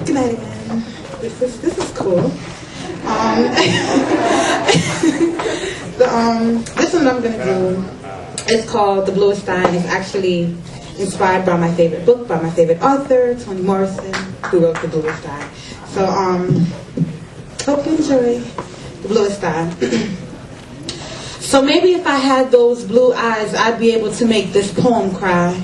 Good night again. This is cool. This one I'm gonna do is called The Bluest Eye, and it's actually inspired by my favorite book, by my favorite author, Toni Morrison, who wrote The Bluest Eye. So hope you enjoy The Bluest Eye. So maybe if I had those blue eyes, I'd be able to make this poem cry.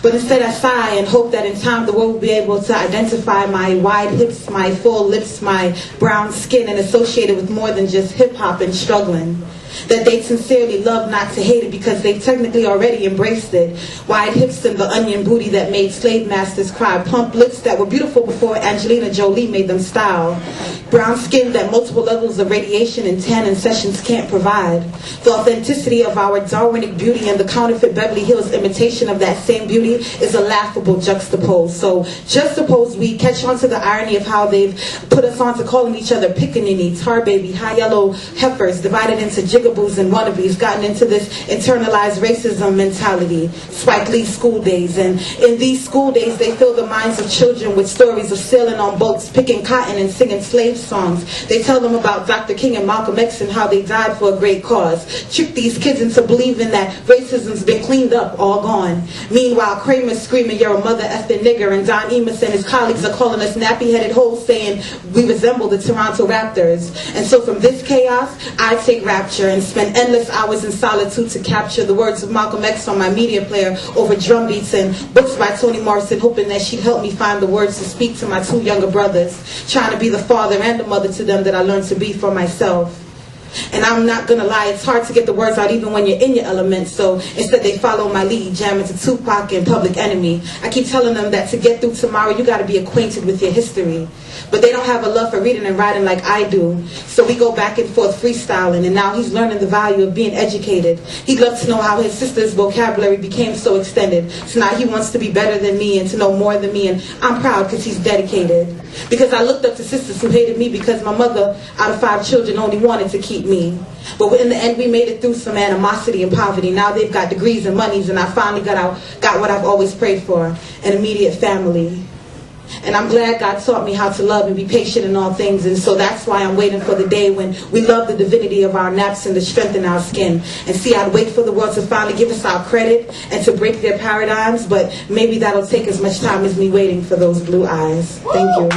But instead I sigh and hope that in time the world will be able to identify my wide hips, my full lips, my brown skin, and associate it with more than just hip-hop and struggling. That they sincerely love not to hate it because they've technically already embraced it. Wide hips and the onion booty that made slave masters cry. Plump lips that were beautiful before Angelina Jolie made them style. Brown skin that multiple levels of radiation and tannin sessions can't provide. The authenticity of our Darwinic beauty and the counterfeit Beverly Hills imitation of that same beauty is a laughable juxtapose. So just suppose we catch on to the irony of how they've put us on to calling each other pickaninny, tar baby, high yellow heifers, divided into jigaboos and wannabes, gotten into this internalized racism mentality. Spike Lee school days, and in these school days they fill the minds of children with stories of sailing on boats, picking cotton and singing slave songs. They tell them about Dr. King and Malcolm X and how they died for a great cause. Trick these kids into believing that racism's been cleaned up, all gone. Meanwhile, Kramer's screaming, "You're a mother effing nigger," and Don Emerson and his colleagues are calling us nappy-headed hoes, saying we resemble the Toronto Raptors. And so from this chaos, I take rapture and spend endless hours in solitude to capture the words of Malcolm X on my media player over drum beats and books by Toni Morrison, hoping that she'd help me find the words to speak to my two younger brothers, trying to be the father and the mother to them that I learned to be for myself. And I'm not gonna lie, it's hard to get the words out even when you're in your element, so instead they follow my lead, jamming to Tupac and Public Enemy. I keep telling them that to get through tomorrow, you gotta be acquainted with your history. But they don't have a love for reading and writing like I do. So we go back and forth freestyling, and now he's learning the value of being educated. He'd love to know how his sister's vocabulary became so extended. So now he wants to be better than me and to know more than me, and I'm proud because he's dedicated. Because I looked up to sisters who hated me because my mother, out of 5 children, only wanted to keep me. But in the end, we made it through some animosity and poverty. Now they've got degrees and monies, and I finally got what I've always prayed for, an immediate family. And I'm glad God taught me how to love and be patient in all things. And so that's why I'm waiting for the day when we love the divinity of our naps and the strength in our skin. And see, I'd wait for the world to finally give us our credit and to break their paradigms. But maybe that'll take as much time as me waiting for those blue eyes. Thank you.